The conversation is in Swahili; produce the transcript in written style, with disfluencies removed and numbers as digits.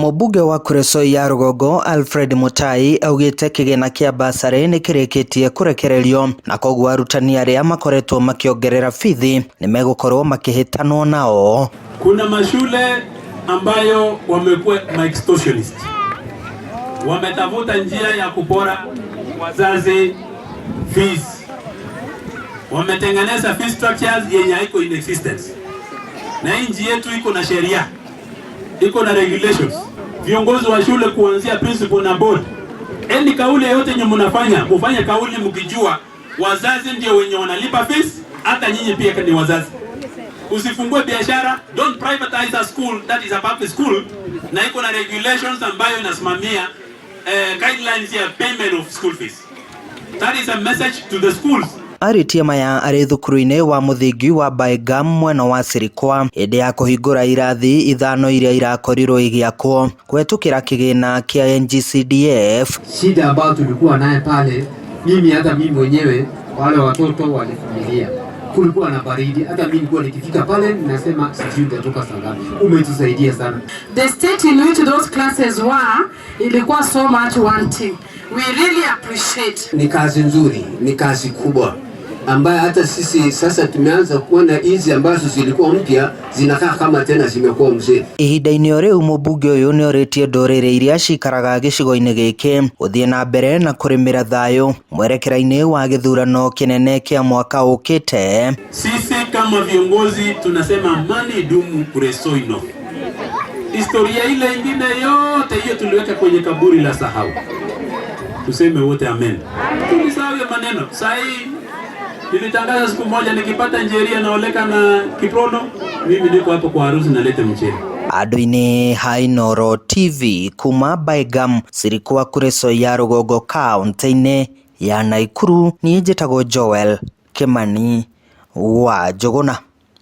Mũmbunge wa Kuresoi ya Rũgongo Alfred Mutai augĩte kĩgĩna kĩa basarĩ nĩ kĩrĩkĩtie kũrekererio na koguo arutani arĩa makoretwo makiongerera bithi nĩ megũkorwo makĩhĩtanwo nao. Kuna mashule ambayo wamekuwa extortionist, wametafuta njia ya kupora wazazi fees, wametengeneza fee structures yenye haiko in existence. Na nchi yetu iko na sheria, iko na regulations. Viongozi wa shule kuanzia principal na board, eni kauli yote yenye mnafanya, mfanye kauli mkijua wazazi ndio wenye wanalipa fees, hata nyinyi pia ni wazazi. Usifungue biashara, don't privatize a school that is a public school, na iko na regulations ambayo inasimamia guidelines ya payment of school fees. That is a message to the schools. Aritie maya arĩ thukuru-inĩ wa mũthingi wa Baegam mwena wa Sirikwa hĩndĩ ya kũhingũra irathi ithano iria irakorirwo igĩakwo kũhetũkĩra kĩgĩna kĩa NG-CDF. Shida ambayo tulikuwa naye pale, hata mimi mwenyewe, wale watoto walivumilia. Kulikuwa na baridi, hata mimi nilikuwa nikifika pale ninasema sijui nitatoka saa ngapi. Umetusaidia sana. The state in which those classes were ilikuwa so much wanting. We really appreciate. Ni kazi nzuri, ni kazi kubwa ambaye hata sisi sasa tumeanza kuona hizi ambazo zilikuwa mpya zinakaa kama tena zimekuwa mzee. Ihinda-inĩ rĩu mũmbunge ũyũ nĩ orĩtie ndũrĩrĩ iria cikaraga gĩcigo-inĩ gĩkĩ gũthiĩ na mbere na kũrĩmĩra thayũ mwerekera-inĩ wa gĩthurano kĩnene kĩa mwaka ũkĩte. Sisi kama viongozi tunasema amani idumu Kuresoi North. Historia ile ingine yote hiyo tuliweka kwenye kaburi la sahau. Tuseme wote amen. Tulisahau maneno. Sahi nilitangaza siku moja nikipata njeria naoleka na Kiprono, mimi niko hapo kwa harusi naleta mchele. Andũ-inĩ ha Inooro TV kuma Baegam Sirikwa Kuresoi ya Rũgongo kaunti-inĩ ya Nakuru, niĩ njĩtagwo Joel Kimani wa Njũgũna.